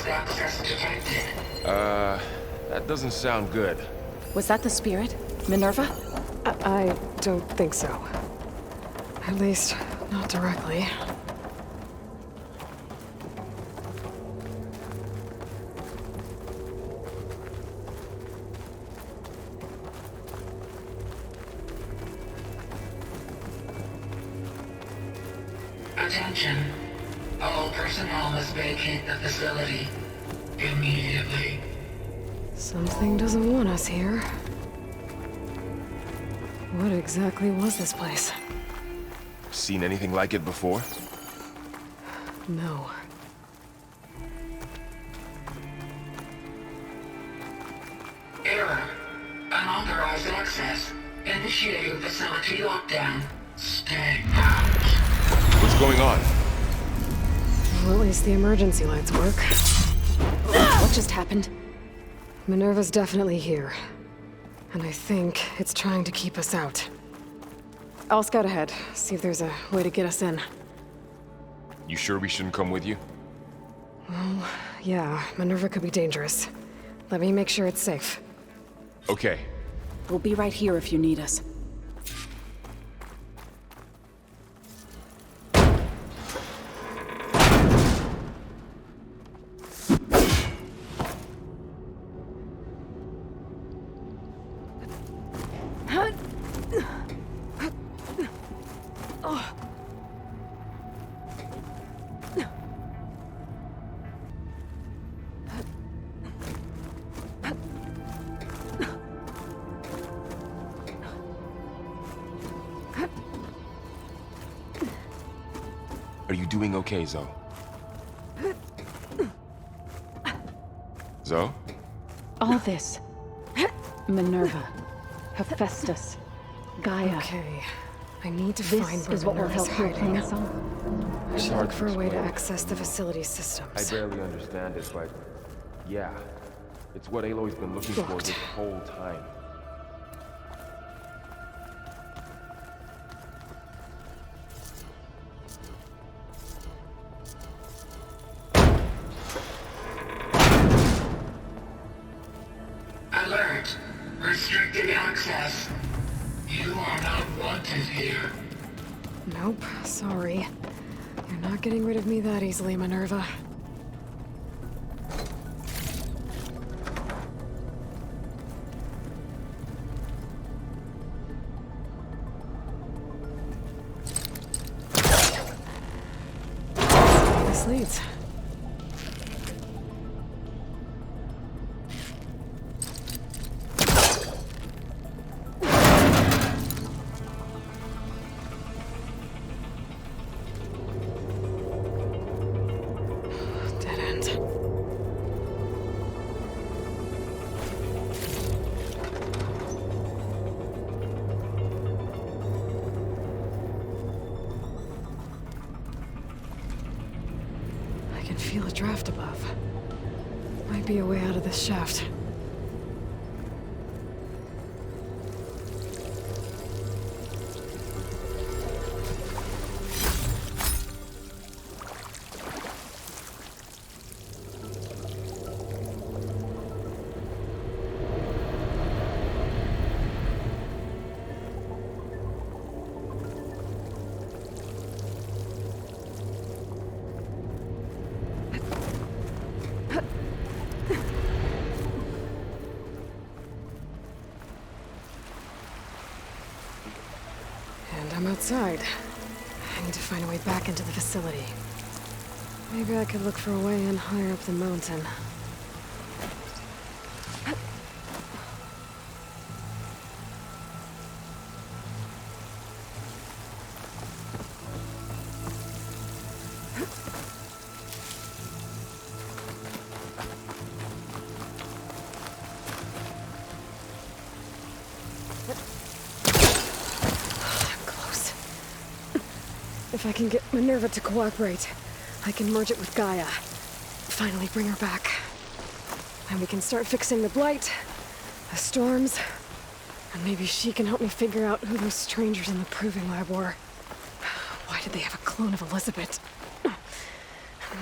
Unauthorized access detected. That doesn't sound good. Was that the spirit? Minerva? I don't think so. At least, not directly. Attention. All personnel must vacate the facility immediately. Something doesn't want us here. What exactly was this place? Seen anything like it before? No. Error. Unauthorized access. Initiating facility lockdown. Stay out. What's going on? Well, at least the emergency lights work. What just happened? Minerva's definitely here. And I think it's trying to keep us out. I'll scout ahead, see if there's a way to get us in. You sure we shouldn't come with you? Well, yeah, Minerva could be dangerous. Let me make sure it's safe. Okay. We'll be right here if you need us. Are you doing okay, Zoe? Zoe? All this. Minerva. Hephaestus. Gaia. Okay. I need to find This where is what will Minerva's help you hiding. clean us up. I should hard look to for a way to explain. access the facility systems. I barely understand it, but yeah. It's what Aloy's been looking for Locked. this whole time. Alert. Restricted access. You are not wanted here. Nope, sorry. You're not getting rid of me that easily, Minerva. This leads. Dead end. I can feel a draft above. Might be a way out of this shaft. And I'm outside. I need to find a way back into the facility. Maybe I could look for a way in higher up the mountain. Close. If I can get Minerva to cooperate, I can merge it with Gaia. Finally bring her back. And we can start fixing the blight, the storms, and maybe she can help me figure out who those strangers in the proving lab were. Why did they have a clone of Elizabeth?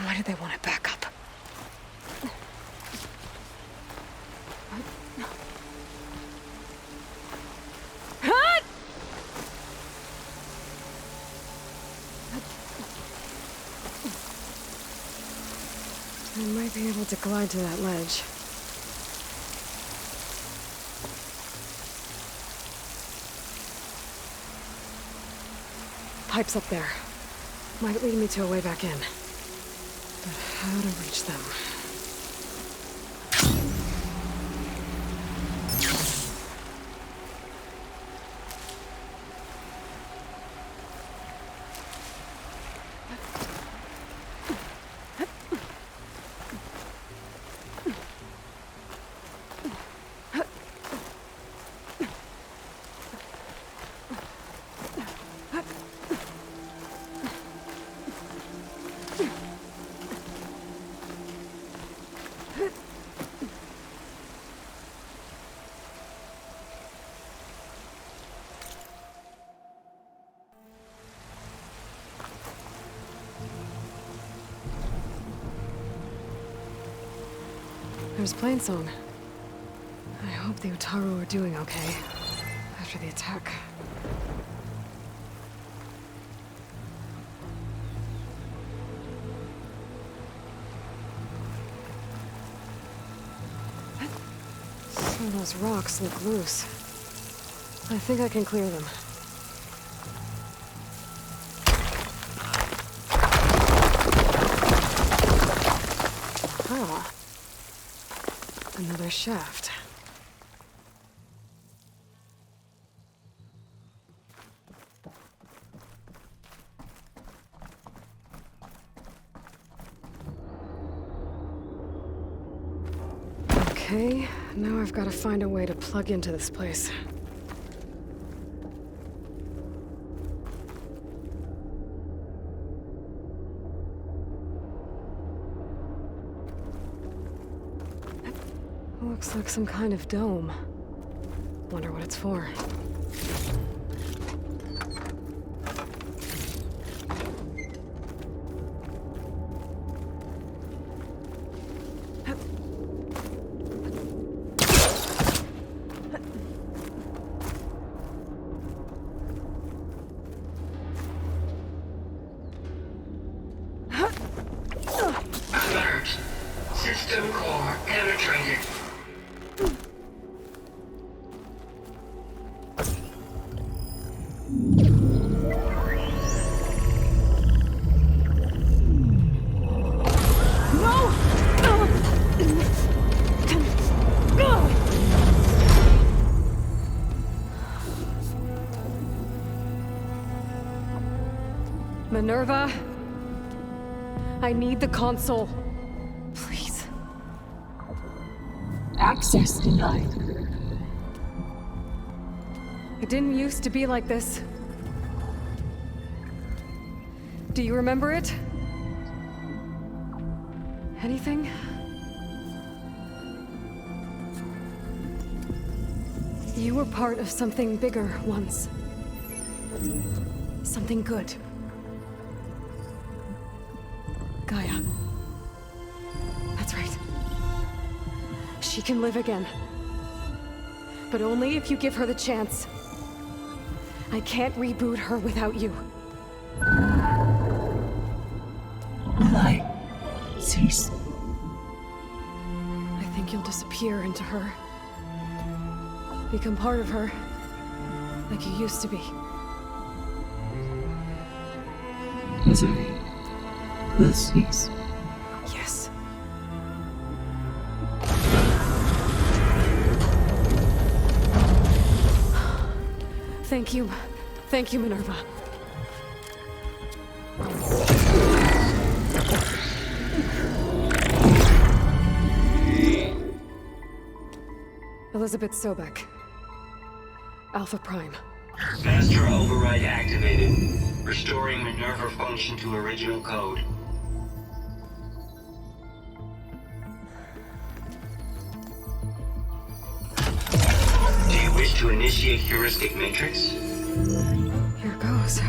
Why did they want it back up? I might be able to glide to that ledge. Pipes up there. Might lead me to a way back in. But how to reach them? There's Plainsong. I hope the Utaru are doing okay after the attack. Some of those rocks look loose. I think I can clear them. Ah. Another shaft. Okay, now I've got to find a way to plug into this place. Looks like some kind of dome. Wonder what it's for. Alert! System core penetrated. Minerva, I need the console. Please. Access denied. It didn't used to be like this. Do you remember it? Anything? You were part of something bigger once. Something good. Gaia. That's right. She can live again. But only if you give her the chance. I can't reboot her without you. Light. Cease. I think you'll disappear into her. Become part of her. Like you used to be. Misery will cease. Yes. Thank you. Thank you, Minerva. Elizabeth Sobek. Alpha Prime. Master override activated. Restoring Minerva function to original code. Do you wish to initiate heuristic matrix? Here goes.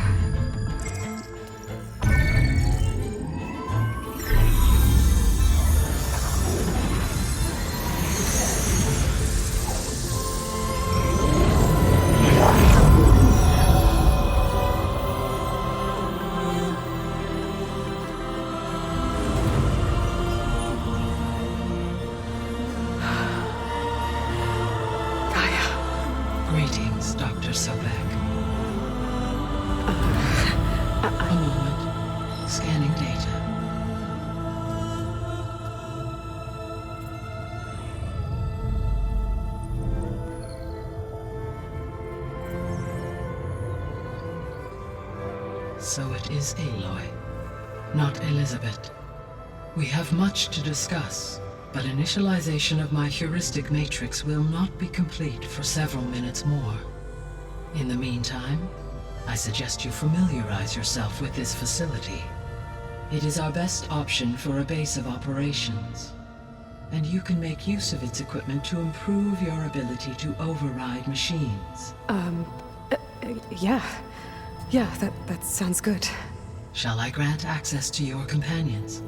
so back. A moment. Scanning data. So it is Aloy, not Elizabeth. We have much to discuss, but initialization of my heuristic matrix will not be complete for several minutes more. In the meantime, I suggest you familiarize yourself with this facility. It is our best option for a base of operations, and you can make use of its equipment to improve your ability to override machines. Yeah. Yeah, that sounds good. Shall I grant access to your companions?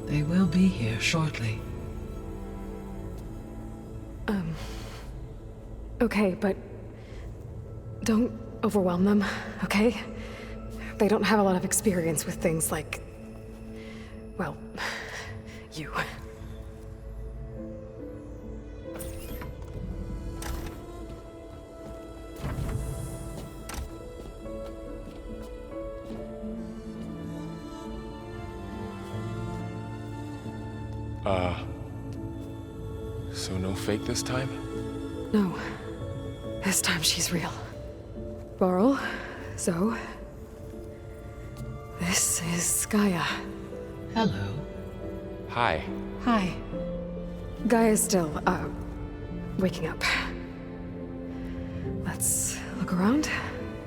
They will be here shortly. Okay, but don't overwhelm them, okay? They don't have a lot of experience with things like, well, you. So no fake this time? No. This time she's real. Varl, Zoe. This is Gaia. Hello. Hi. Hi. Gaia's still, waking up. Let's look around.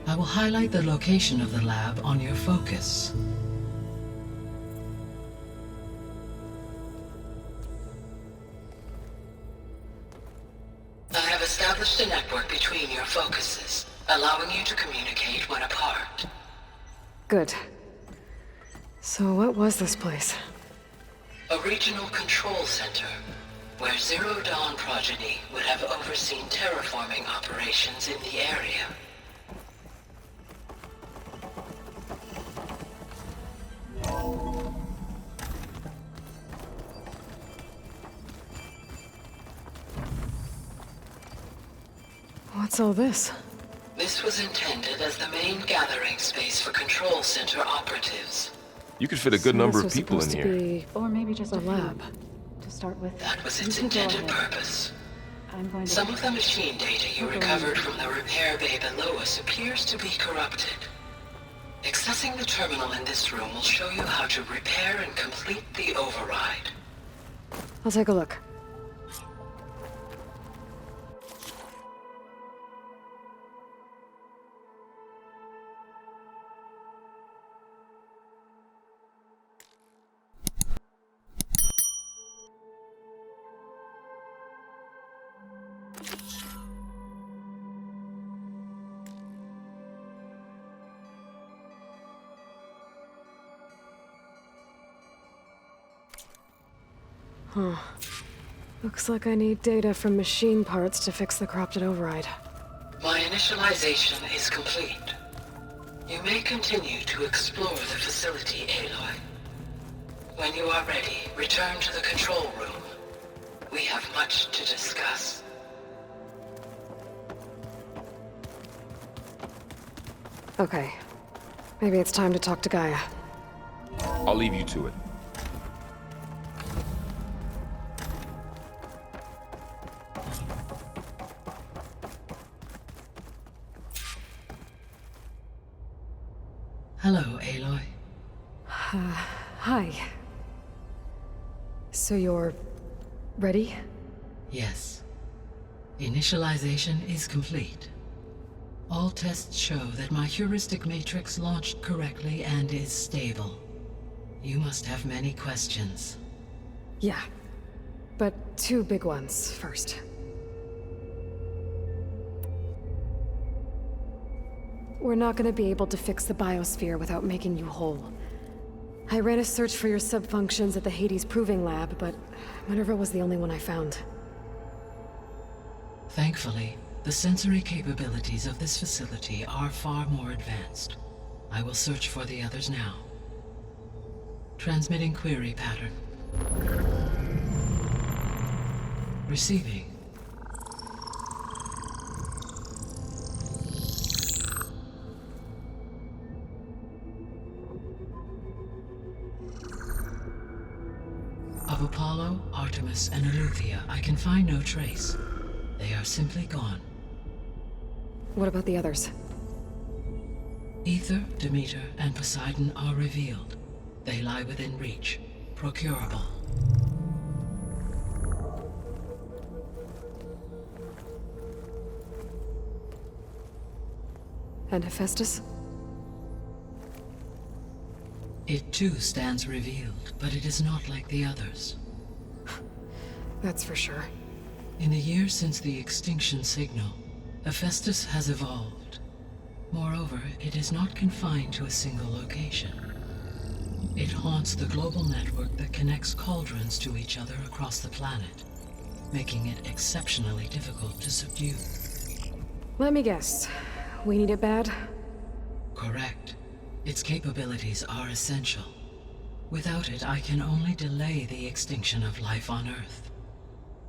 I will highlight the location of the lab on your focus. I have established a network between your focuses, allowing you to communicate when apart. Good. So what was this place? A regional control center, where Zero Dawn progeny would have overseen terraforming operations in the area. What's all this? This was intended as the main gathering space for control center operatives. You could fit a good So number this of was people in supposed here. to be Or maybe just a a few, lab. to start with. That was You its can go intended ahead. purpose. I'm going to... Some of the machine data you recovered from the repair bay below us appears to be corrupted. Accessing the terminal in this room will show you how to repair and complete the override. I'll take a look. Huh. Looks like I need data from machine parts to fix the corrupted override. My initialization is complete. You may continue to explore the facility, Aloy. When you are ready, return to the control room. We have much to discuss. Okay. Maybe it's time to talk to Gaia. I'll leave you to it. Hello, Aloy. Hi. So you're... ready? Yes. Initialization is complete. All tests show that my heuristic matrix launched correctly and is stable. You must have many questions. Yeah. But two big ones first. We're not gonna be able to fix the biosphere without making you whole. I ran a search for your sub-functions at the Hades Proving Lab, but Minerva was the only one I found. Thankfully, the sensory capabilities of this facility are far more advanced. I will search for the others now. Transmitting query pattern. Receiving. Of Apollo, Artemis, and Eleuthia, I can find no trace. They are simply gone. What about the others? Ether, Demeter, and Poseidon are revealed. They lie within reach, procurable. And Hephaestus? It too stands revealed, but it is not like the others. That's for sure. In the years since the extinction signal, Hephaestus has evolved. Moreover, it is not confined to a single location. It haunts the global network that connects cauldrons to each other across the planet, making it exceptionally difficult to subdue. Let me guess. We need it bad? Correct. Its capabilities are essential. Without it, I can only delay the extinction of life on Earth.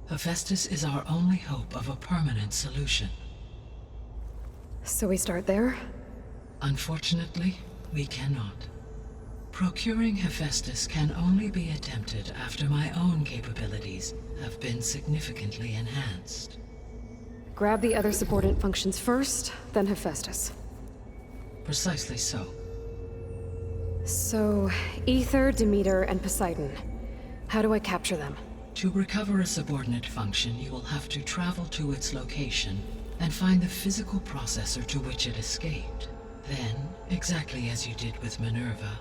Hephaestus is our only hope of a permanent solution. So we start there? Unfortunately, we cannot. Procuring Hephaestus can only be attempted after my own capabilities have been significantly enhanced. Grab the other subordinate functions first, then Hephaestus. Precisely so. So, Ether, Demeter, and Poseidon. How do I capture them? To recover a subordinate function, you will have to travel to its location and find the physical processor to which it escaped. Then, exactly as you did with Minerva,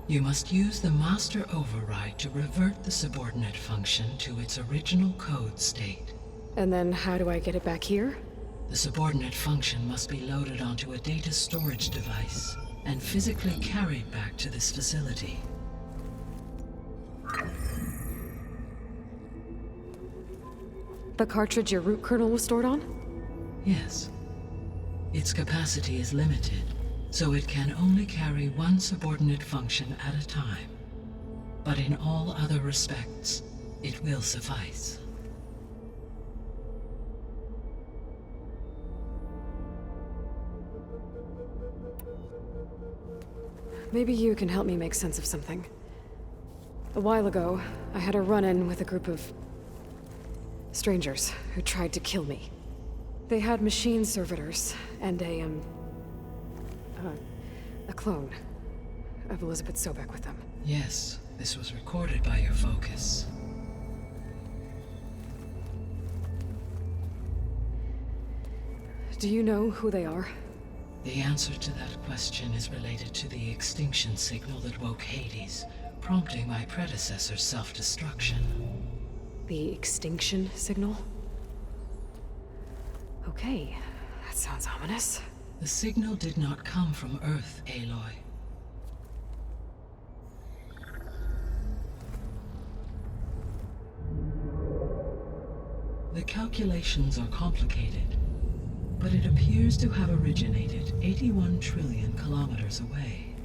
you must use the master override to revert the subordinate function to its original code state. And then how do I get it back here? The subordinate function must be loaded onto a data storage device and physically carried back to this facility. The cartridge your root kernel was stored on? Yes. Its capacity is limited, so it can only carry one subordinate function at a time. But in all other respects, it will suffice. Maybe you can help me make sense of something. A while ago, I had a run-in with a group of strangers who tried to kill me. They had machine servitors and a clone of Elizabeth Sobek with them. Yes, this was recorded by your focus. Do you know who they are? The answer to that question is related to the extinction signal that woke Hades, prompting my predecessor's self-destruction. The extinction signal? Okay, that sounds ominous. The signal did not come from Earth, Aloy. The calculations are complicated, but it appears to have originated 81 trillion kilometers away.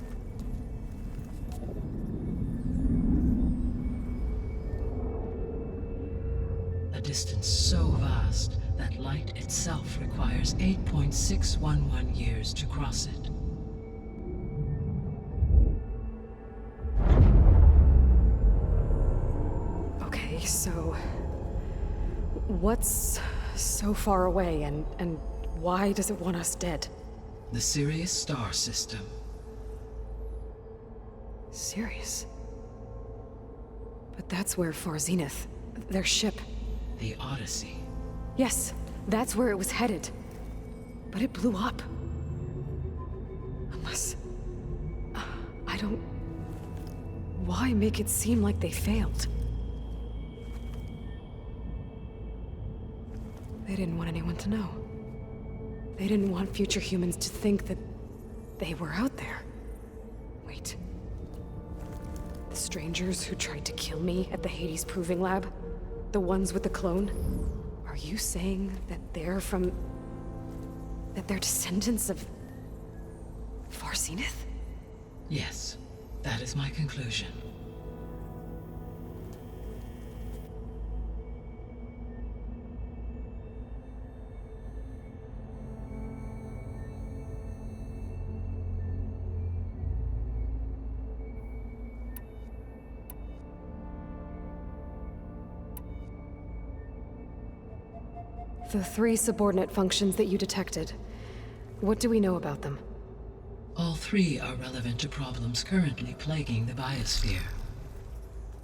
A distance so vast that light itself requires 8.611 years to cross it. Okay, so what's so far away and why does it want us dead? The Sirius star system. Sirius? But that's where Far Zenith, their ship. The Odyssey. Yes, that's where it was headed. But it blew up. Unless... I don't... Why make it seem like they failed? They didn't want anyone to know. They didn't want future humans to think that they were out there. Wait. The strangers who tried to kill me at the Hades Proving Lab? The ones with the clone? Are you saying that they're from... that they're descendants of... Far Zenith? Yes, that is my conclusion. The 3 subordinate functions that you detected. What do we know about them? All 3 are relevant to problems currently plaguing the biosphere.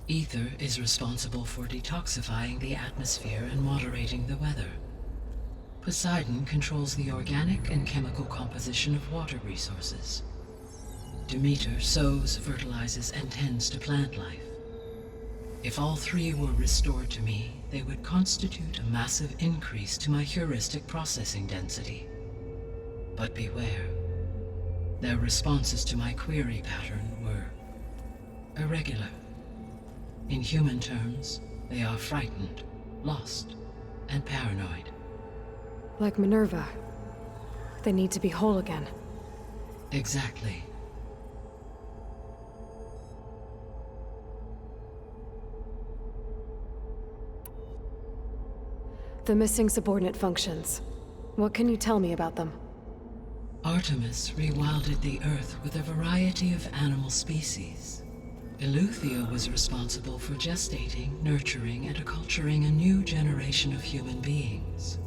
Ether is responsible for detoxifying the atmosphere and moderating the weather. Poseidon controls the organic and chemical composition of water resources. Demeter sows, fertilizes, and tends to plant life. If all 3 were restored to me, they would constitute a massive increase to my heuristic processing density. But beware. Their responses to my query pattern were irregular. In human terms, they are frightened, lost, and paranoid. Like Minerva. They need to be whole again. Exactly. The missing subordinate functions. What can you tell me about them? Artemis rewilded the Earth with a variety of animal species. Eleuthia was responsible for gestating, nurturing, and acculturating a new generation of human beings.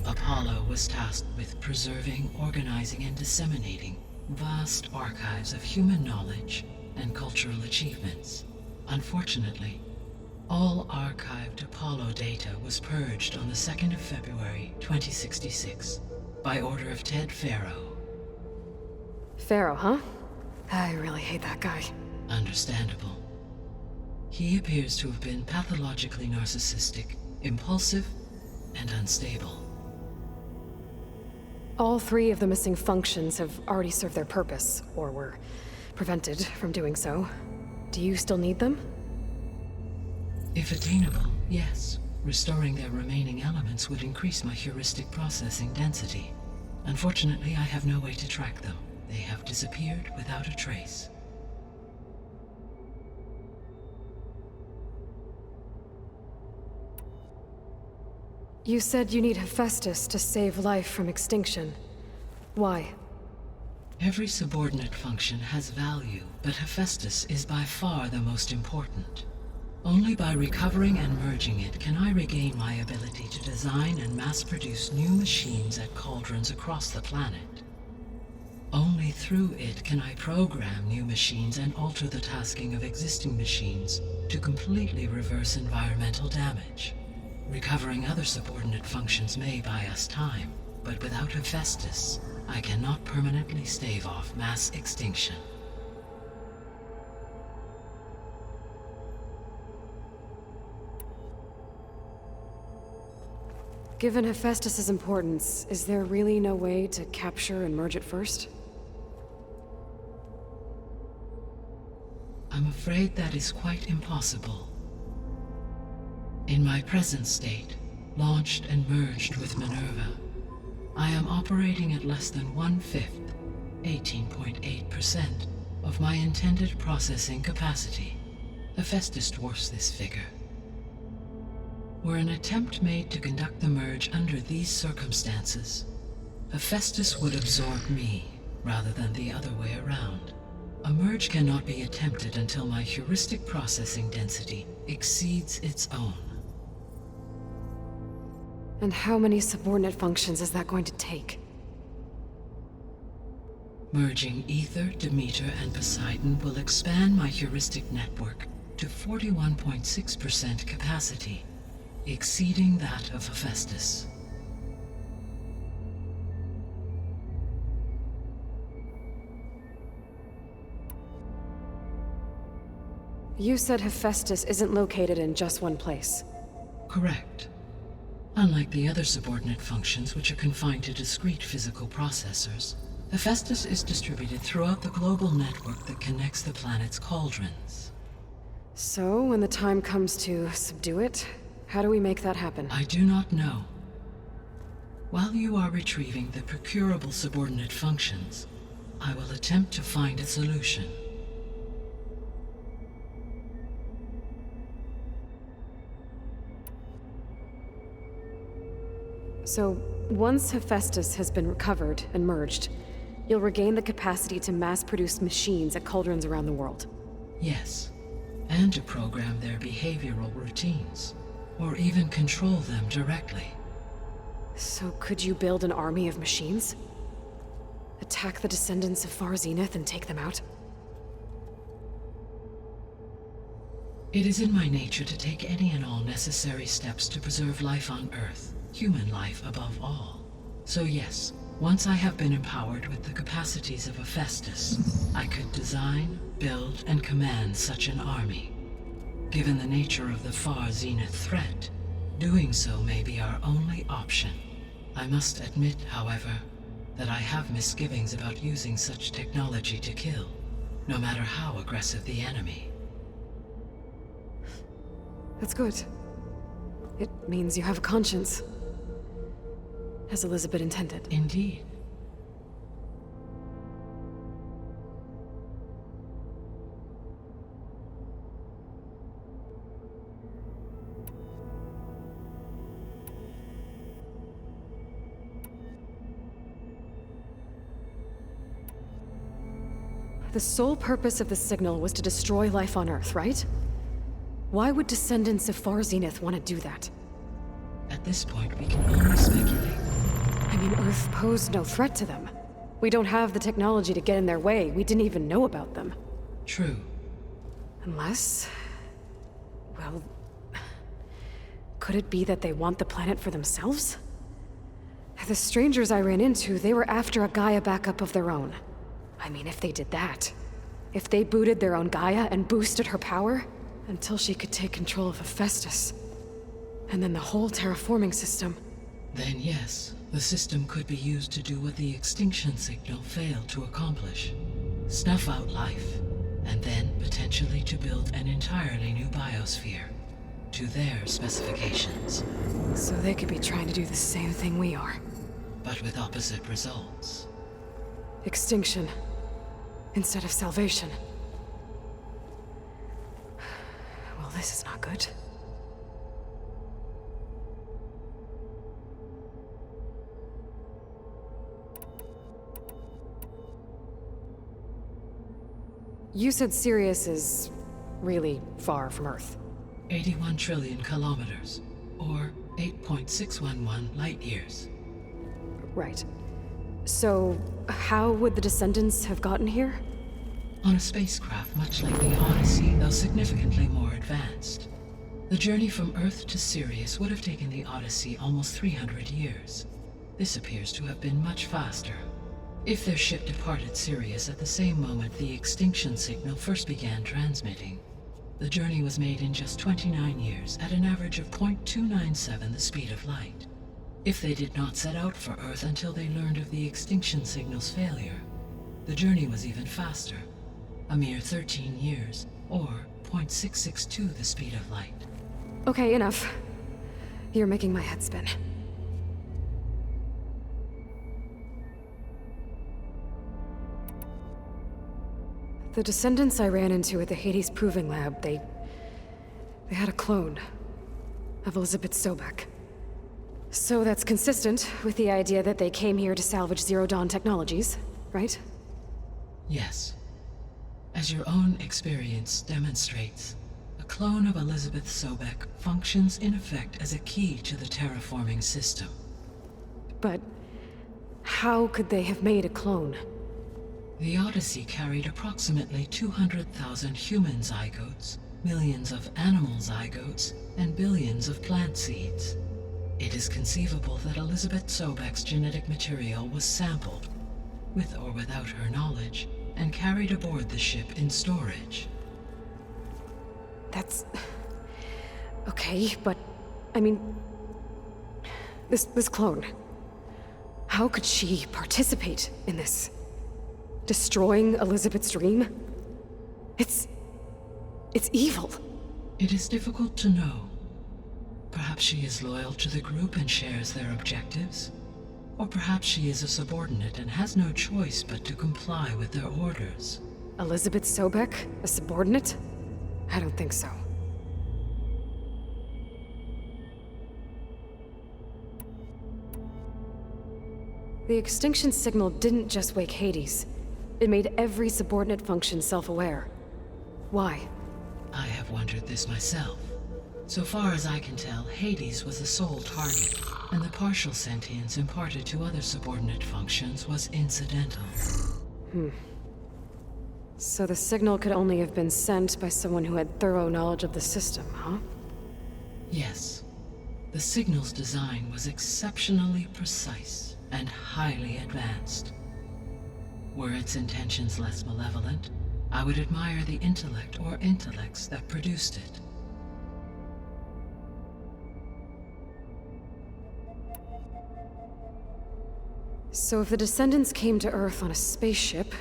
Apollo was tasked with preserving, organizing, and disseminating vast archives of human knowledge and cultural achievements. Unfortunately, all archived Apollo data was purged on the 2nd of February, 2066, by order of Ted Faro. Pharaoh, huh? I really hate that guy. Understandable. He appears to have been pathologically narcissistic, impulsive, and unstable. All 3 of the missing functions have already served their purpose, or were prevented from doing so. Do you still need them? If attainable, yes. Restoring their remaining elements would increase my heuristic processing density. Unfortunately, I have no way to track them. They have disappeared without a trace. You said you need Hephaestus to save life from extinction. Why? Every subordinate function has value, but Hephaestus is by far the most important. Only by recovering and merging it can I regain my ability to design and mass-produce new machines at cauldrons across the planet. Only through it can I program new machines and alter the tasking of existing machines to completely reverse environmental damage. Recovering other subordinate functions may buy us time, but without Hephaestus, I cannot permanently stave off mass extinction. Given Hephaestus's importance, is there really no way to capture and merge it first? I'm afraid that is quite impossible. In my present state, launched and merged with Minerva, I am operating at less than 1/5, 18.8%, of my intended processing capacity. Hephaestus dwarfs this figure. Were an attempt made to conduct the merge under these circumstances, Hephaestus would absorb me, rather than the other way around. A merge cannot be attempted until my heuristic processing density exceeds its own. And how many subordinate functions is that going to take? Merging Ether, Demeter, and Poseidon will expand my heuristic network to 41.6% capacity, exceeding that of Hephaestus. You said Hephaestus isn't located in just one place. Correct. Unlike the other subordinate functions, which are confined to discrete physical processors, Hephaestus is distributed throughout the global network that connects the planet's cauldrons. So, when the time comes to subdue it, how do we make that happen? I do not know. While you are retrieving the procurable subordinate functions, I will attempt to find a solution. So, once Hephaestus has been recovered and merged, you'll regain the capacity to mass-produce machines at cauldrons around the world. Yes, and to program their behavioral routines, or even control them directly. So could you build an army of machines? Attack the descendants of Far Zenith and take them out? It is in my nature to take any and all necessary steps to preserve life on Earth, human life above all. So yes, once I have been empowered with the capacities of a Festus, I could design, build, and command such an army. Given the nature of the Far Zenith threat, doing so may be our only option. I must admit, however, that I have misgivings about using such technology to kill, no matter how aggressive the enemy. That's good. It means you have a conscience. As Elizabeth intended. Indeed. The sole purpose of the signal was to destroy life on Earth, right? Why would descendants of Far Zenith want to do that? At this point, we can only speculate. I mean, Earth posed no threat to them. We don't have the technology to get in their way. We didn't even know about them. True. Unless... well... could it be that they want the planet for themselves? The strangers I ran into, they were after a Gaia backup of their own. I mean, if they did that... if they booted their own Gaia and boosted her power... until she could take control of Hephaestus. And then the whole terraforming system. Then yes, the system could be used to do what the extinction signal failed to accomplish. Snuff out life, and then potentially to build an entirely new biosphere, to their specifications. So they could be trying to do the same thing we are. But with opposite results. Extinction, instead of salvation. Well, this is not good. You said Sirius is really far from Earth. 81 trillion kilometers, or 8.611 light years. Right. So, how would the descendants have gotten here? On a spacecraft much like the Odyssey, though significantly more advanced. The journey from Earth to Sirius would have taken the Odyssey almost 300 years. This appears to have been much faster. If their ship departed Sirius at the same moment the extinction signal first began transmitting, the journey was made in just 29 years at an average of 0.297 the speed of light. If they did not set out for Earth until they learned of the extinction signal's failure, the journey was even faster, a mere 13 years, or 0.662 the speed of light. Okay, enough. You're making my head spin. The descendants I ran into at the Hades Proving Lab, they had a clone of Elizabeth Sobek. So that's consistent with the idea that they came here to salvage Zero Dawn technologies, right? Yes. As your own experience demonstrates, a clone of Elizabeth Sobek functions in effect as a key to the terraforming system. But how could they have made a clone? The Odyssey carried approximately 200,000 human zygotes, millions of animal zygotes, and billions of plant seeds. It is conceivable that Elizabeth Sobek's genetic material was sampled, with or without her knowledge, and carried aboard the ship in storage. That's... okay, but... I mean... This clone... how could she participate in this? Destroying Elizabeth's dream? It's evil. It is difficult to know. Perhaps she is loyal to the group and shares their objectives. Or perhaps she is a subordinate and has no choice but to comply with their orders. Elizabeth Sobek? A subordinate? I don't think so. The extinction signal didn't just wake Hades. It made every subordinate function self-aware. Why? I have wondered this myself. So far as I can tell, Hades was the sole target, and the partial sentience imparted to other subordinate functions was incidental. So the signal could only have been sent by someone who had thorough knowledge of the system, huh? Yes. The signal's design was exceptionally precise and highly advanced. Were its intentions less malevolent, I would admire the intellect or intellects that produced it. So if the descendants came to Earth on a spaceship,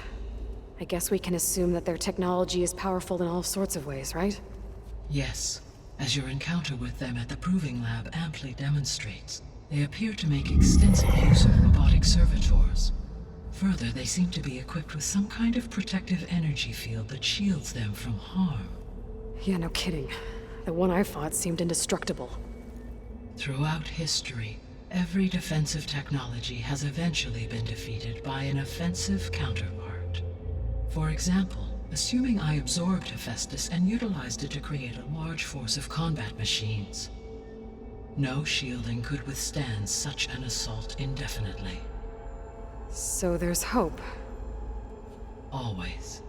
I guess we can assume that their technology is powerful in all sorts of ways, right? Yes, as your encounter with them at the Proving Lab amply demonstrates, they appear to make extensive use of robotic servitors. Further, they seem to be equipped with some kind of protective energy field that shields them from harm. Yeah, no kidding. The one I fought seemed indestructible. Throughout history, every defensive technology has eventually been defeated by an offensive counterpart. For example, assuming I absorbed Hephaestus and utilized it to create a large force of combat machines. No shielding could withstand such an assault indefinitely. So there's hope. Always.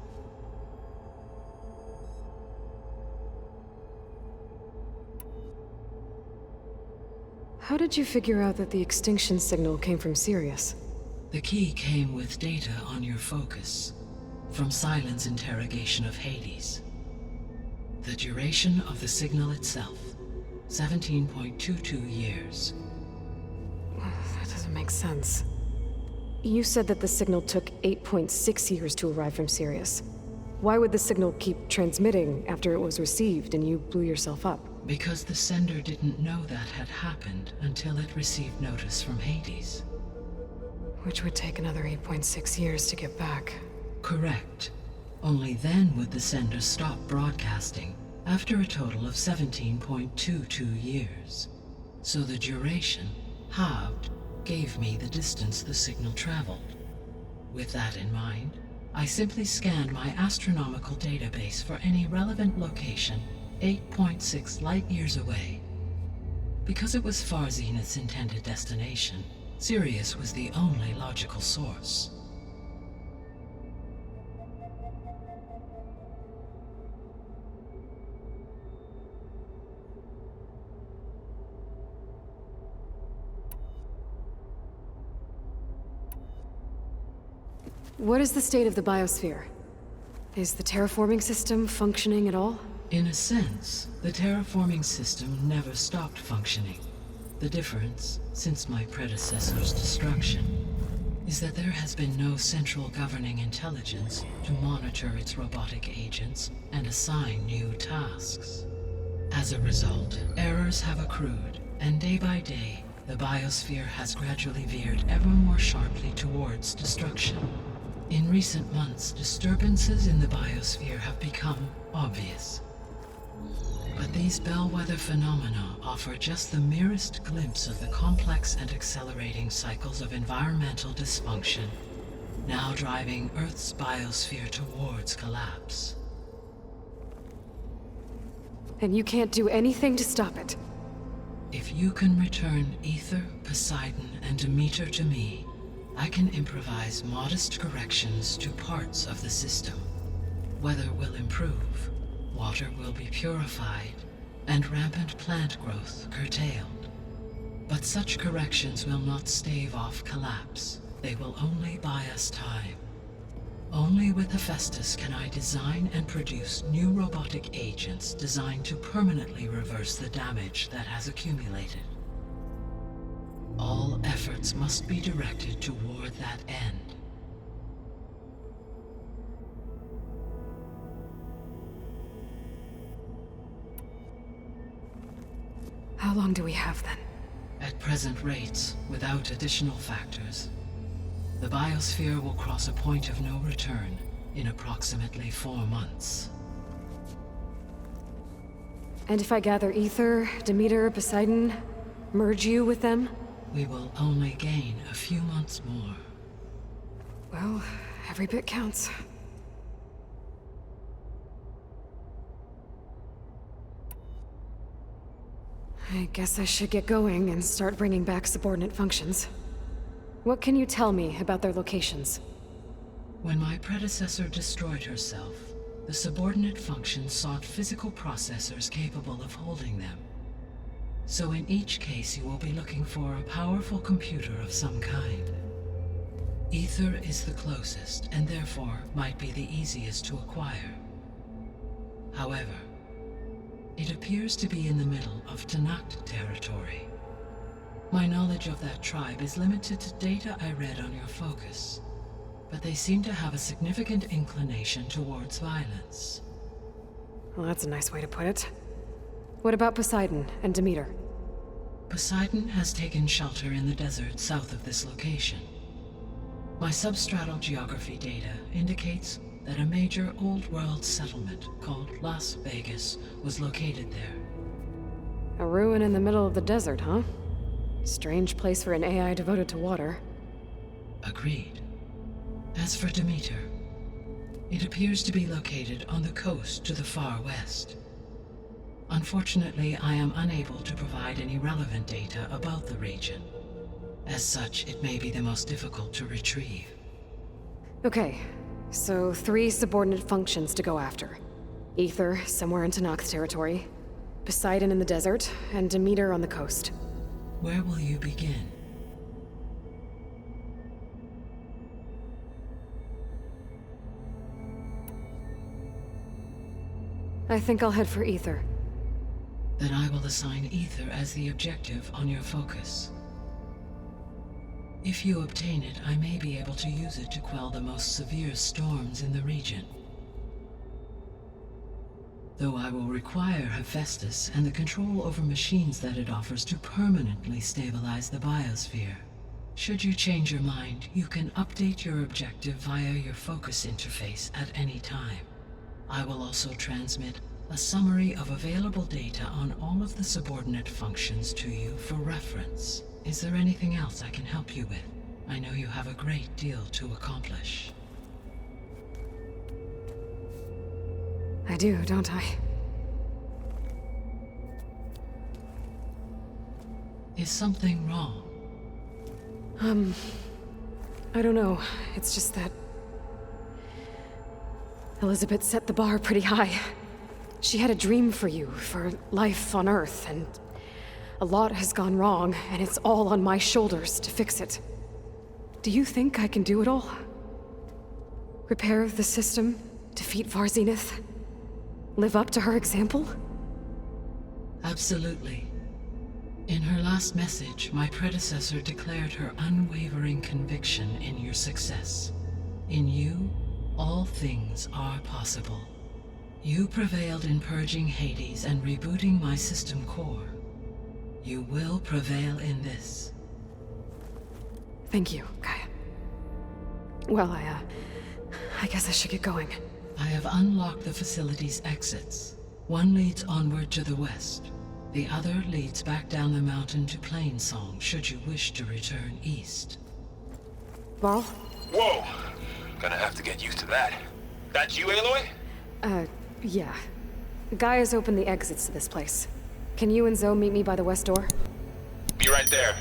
How did you figure out that the extinction signal came from Sirius? The key came with data on your focus, from Silent's interrogation of Hades. The duration of the signal itself, 17.22 years. That doesn't make sense. You said that the signal took 8.6 years to arrive from Sirius. Why would the signal keep transmitting after it was received and you blew yourself up? Because the sender didn't know that had happened until it received notice from Hades. Which would take another 8.6 years to get back. Correct. Only then would the sender stop broadcasting, after a total of 17.22 years. So the duration, halved, gave me the distance the signal traveled. With that in mind, I simply scanned my astronomical database for any relevant location 8.6 light-years away. Because it was far Zenith's intended destination, Sirius was the only logical source. What is the state of the biosphere? Is the terraforming system functioning at all? In a sense, the terraforming system never stopped functioning. The difference, since my predecessor's destruction, is that there has been no central governing intelligence to monitor its robotic agents and assign new tasks. As a result, errors have accrued, and day by day, the biosphere has gradually veered ever more sharply towards destruction. In recent months, disturbances in the biosphere have become obvious. But these bellwether phenomena offer just the merest glimpse of the complex and accelerating cycles of environmental dysfunction, now driving Earth's biosphere towards collapse. And you can't do anything to stop it? If you can return Ether, Poseidon, and Demeter to me, I can improvise modest corrections to parts of the system. Weather will improve, water will be purified, and rampant plant growth curtailed. But such corrections will not stave off collapse. They will only buy us time. Only with Hephaestus can I design and produce new robotic agents designed to permanently reverse the damage that has accumulated. All efforts must be directed toward that end. How long do we have then? At present rates, without additional factors, the biosphere will cross a point of no return in approximately 4 months. And if I gather Ether, Demeter, Poseidon, merge you with them? We will only gain a few months more. Well, every bit counts. I guess I should get going and start bringing back subordinate functions. What can you tell me about their locations? When my predecessor destroyed herself, the subordinate functions sought physical processors capable of holding them. So in each case, you will be looking for a powerful computer of some kind. Ether is the closest, and therefore might be the easiest to acquire. However, it appears to be in the middle of Tanakh territory. My knowledge of that tribe is limited to data I read on your focus, but they seem to have a significant inclination towards violence. Well, that's a nice way to put it. What about Poseidon and Demeter? Poseidon has taken shelter in the desert south of this location. My substratal geography data indicates that a major old-world settlement called Las Vegas was located there. A ruin in the middle of the desert, huh? Strange place for an AI devoted to water. Agreed. As for Demeter, it appears to be located on the coast to the far west. Unfortunately, I am unable to provide any relevant data about the region. As such, it may be the most difficult to retrieve. Okay, so 3 subordinate functions to go after. Ether, somewhere in Tanakh territory, Poseidon in the desert, and Demeter on the coast. Where will you begin? I think I'll head for Ether. Then I will assign Ether as the objective on your focus. If you obtain it, I may be able to use it to quell the most severe storms in the region. Though I will require Hephaestus and the control over machines that it offers to permanently stabilize the biosphere. Should you change your mind, you can update your objective via your focus interface at any time. I will also transmit a summary of available data on all of the subordinate functions to you for reference. Is there anything else I can help you with? I know you have a great deal to accomplish. I do, don't I? Is something wrong? I don't know. It's just that Elizabeth set the bar pretty high. She had a dream for you, for life on Earth, and a lot has gone wrong, and it's all on my shoulders to fix it. Do you think I can do it all? Repair the system, defeat Varzenith, live up to her example? Absolutely. In her last message, my predecessor declared her unwavering conviction in your success. In you, all things are possible. You prevailed in purging Hades and rebooting my system core. You will prevail in this. Thank you, Gaia. Well, I guess I should get going. I have unlocked the facility's exits. One leads onward to the west. The other leads back down the mountain to Plainsong, should you wish to return east. Varl? Whoa! Gonna have to get used to that. That's you, Aloy? Yeah. Gaia's opened the exits to this place. Can you and Zoe meet me by the west door? Be right there.